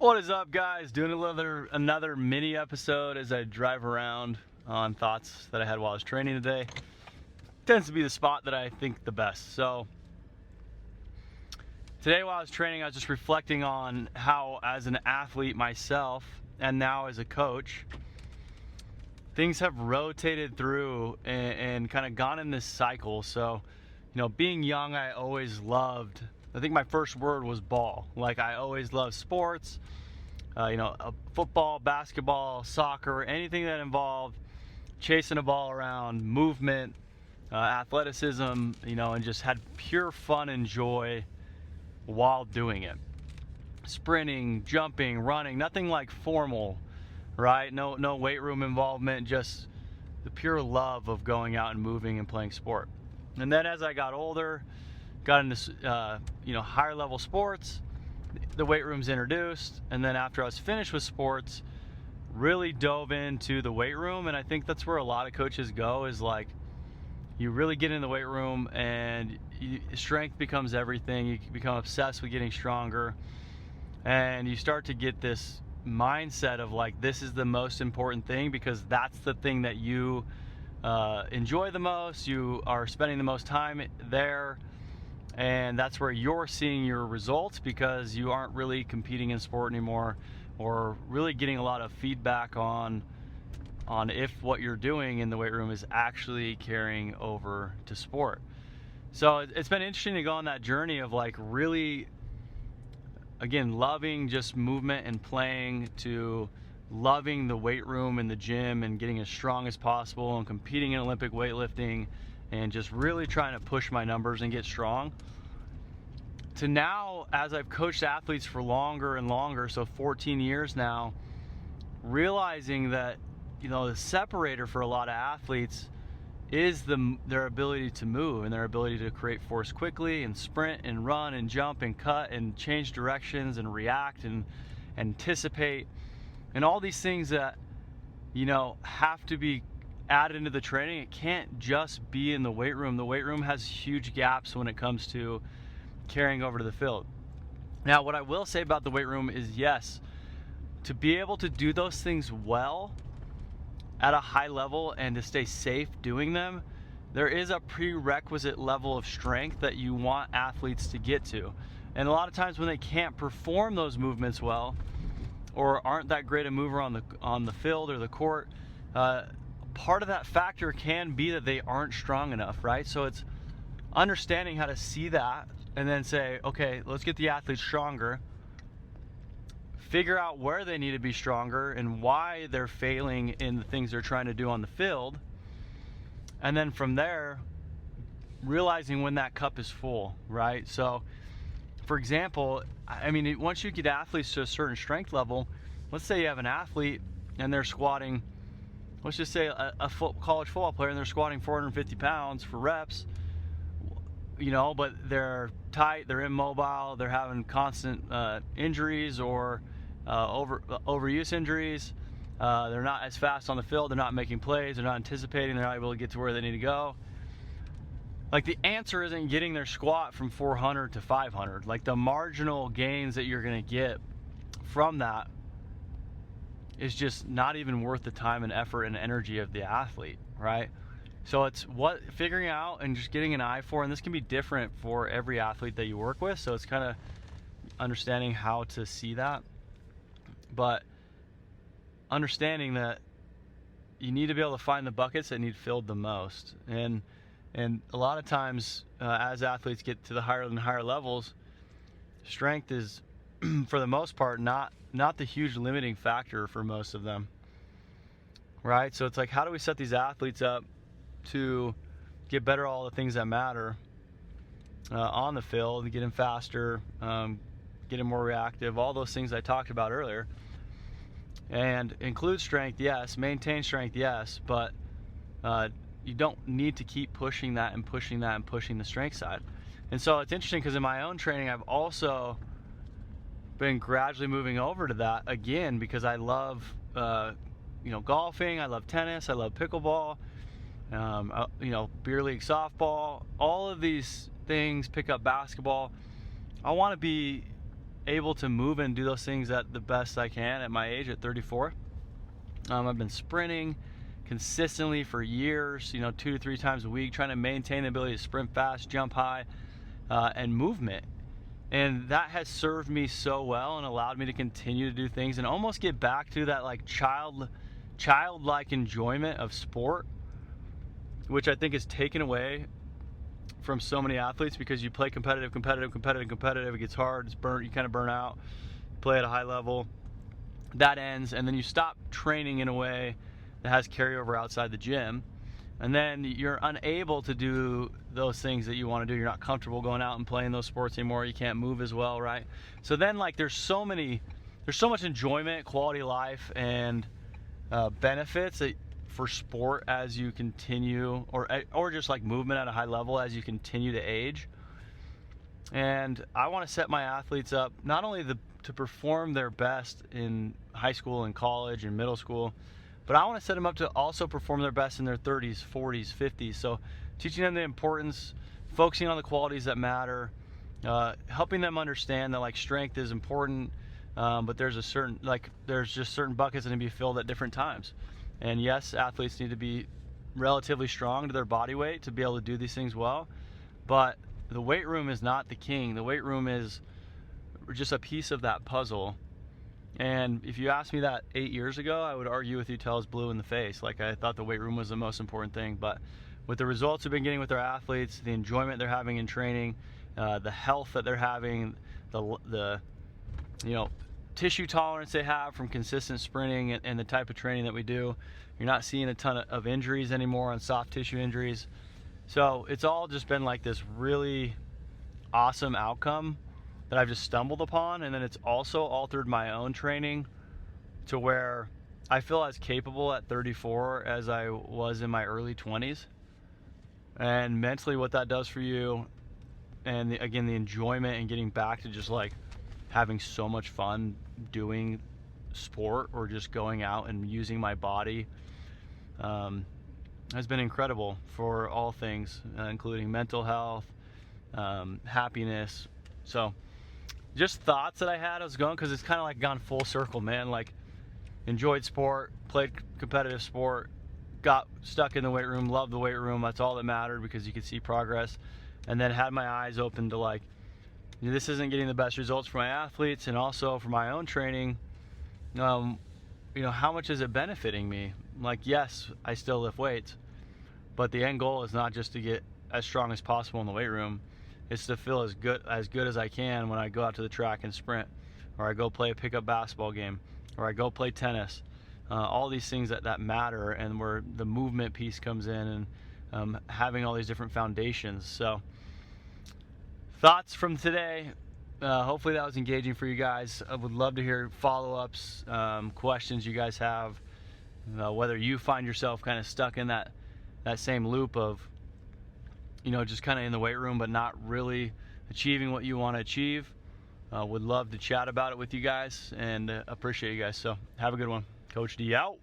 What is up, guys? Doing another mini episode as I drive around on thoughts that I had while I was training today. Tends to be the spot that I think the best. So today while I was training, I was just reflecting on how, as an athlete myself and now as a coach, things have rotated through and kind of gone in this cycle. So, being young, I always loved, I think my first word was ball. Like, I always loved sports, football, basketball, soccer, anything that involved chasing a ball around, movement, athleticism, and just had pure fun and joy while doing it. Sprinting, jumping, running, nothing like formal, right? No weight room involvement, just the pure love of going out and moving and playing sport. And then as I got older, got into higher level sports, the weight room's introduced, and then after I was finished with sports, really dove into the weight room. And I think that's where a lot of coaches go, is like, you really get in the weight room and strength becomes everything. You become obsessed with getting stronger, and you start to get this mindset of like, this is the most important thing because that's the thing that you enjoy the most. You are spending the most time there, and that's where you're seeing your results because you aren't really competing in sport anymore, or really getting a lot of feedback on if what you're doing in the weight room is actually carrying over to sport. So it's been interesting to go on that journey of like really, again, loving just movement and playing, to loving the weight room and the gym and getting as strong as possible and competing in Olympic weightlifting and just really trying to push my numbers and get strong, to now, as I've coached athletes for longer and longer, so 14 years now, realizing that, the separator for a lot of athletes is their ability to move and their ability to create force quickly and sprint and run and jump and cut and change directions and react and anticipate, and all these things that, have to be added into the training. It can't just be in the weight room. The weight room has huge gaps when it comes to carrying over to the field. Now, what I will say about the weight room is, yes, to be able to do those things well at a high level and to stay safe doing them, there is a prerequisite level of strength that you want athletes to get to. And a lot of times when they can't perform those movements well, or aren't that great a mover on the field or the court, part of that factor can be that they aren't strong enough, right? So it's understanding how to see that and then say, okay, let's get the athletes stronger, figure out where they need to be stronger and why they're failing in the things they're trying to do on the field. And then from there, realizing when that cup is full, right? So, for example, once you get athletes to a certain strength level, let's say you have an athlete and they're squatting, let's just say a college football player, and they're squatting 450 pounds for reps, but they're tight, they're immobile, they're having constant injuries or overuse injuries. They're not as fast on the field, they're not making plays, they're not anticipating, they're not able to get to where they need to go. Like, the answer isn't getting their squat from 400 to 500. Like, the marginal gains that you're going to get from that is just not even worth the time and effort and energy of the athlete, right? So it's figuring out and just getting an eye for, and this can be different for every athlete that you work with. So it's kind of understanding how to see that, but understanding that you need to be able to find the buckets that need filled the most. And a lot of times, as athletes get to the higher and higher levels, strength is, for the most part, not the huge limiting factor for most of them, right? So it's like, how do we set these athletes up to get better at all the things that matter on the field, get them faster, get them more reactive, all those things I talked about earlier. And include strength, yes, maintain strength, yes, but you don't need to keep pushing that and pushing that and pushing the strength side. And so it's interesting because in my own training, I've also been gradually moving over to that again, because I love golfing, I love tennis, I love pickleball, beer league softball, all of these things, pick up basketball. I want to be able to move and do those things at the best I can at my age, at 34. I've been sprinting consistently for years, 2 to 3 times a week, trying to maintain the ability to sprint fast, jump high, and movement. And that has served me so well and allowed me to continue to do things and almost get back to that like childlike enjoyment of sport, which I think is taken away from so many athletes because you play competitive, it gets hard, it's burnt, you kind of burn out, play at a high level, that ends, and then you stop training in a way that has carryover outside the gym, and then you're unable to do those things that you want to do. You're not comfortable going out and playing those sports anymore. You can't move as well, right? So then like there's so much enjoyment, quality of life, and benefits for sport as you continue, or just like movement at a high level as you continue to age. And I want to set my athletes up not only to perform their best in high school and college and middle school, but I want to set them up to also perform their best in their 30s, 40s, 50s. So teaching them the importance, focusing on the qualities that matter, helping them understand that like strength is important, but there's just certain buckets that need to be filled at different times. And yes, athletes need to be relatively strong to their body weight to be able to do these things well, but the weight room is not the king. The weight room is just a piece of that puzzle. And if you asked me that 8 years ago, I would argue with you till I was blue in the face. Like, I thought the weight room was the most important thing. But with the results we've been getting with our athletes, the enjoyment they're having in training, the health that they're having, the tissue tolerance they have from consistent sprinting and the type of training that we do, you're not seeing a ton of injuries anymore, on soft tissue injuries. So it's all just been like this really awesome outcome that I've just stumbled upon, and then it's also altered my own training to where I feel as capable at 34 as I was in my early 20s. And mentally what that does for you, and again, the enjoyment and getting back to just like having so much fun doing sport or just going out and using my body, has been incredible for all things, including mental health, happiness. So just thoughts that I had, I was going, because it's kind of like gone full circle, man. Like, enjoyed sport, played competitive sport, got stuck in the weight room, loved the weight room. That's all that mattered because you could see progress. And then had my eyes open to like, this isn't getting the best results for my athletes, and also for my own training. How much is it benefiting me? Like, yes, I still lift weights, but the end goal is not just to get as strong as possible in the weight room. It's to feel as good as I can when I go out to the track and sprint, or I go play a pickup basketball game, or I go play tennis. All these things that matter, and where the movement piece comes in, and having all these different foundations. So thoughts from today. Hopefully that was engaging for you guys. I would love to hear follow-ups, questions you guys have, whether you find yourself kind of stuck in that same loop of just kind of in the weight room but not really achieving what you want to achieve. Would love to chat about it with you guys, and appreciate you guys. So have a good one. Coach D out.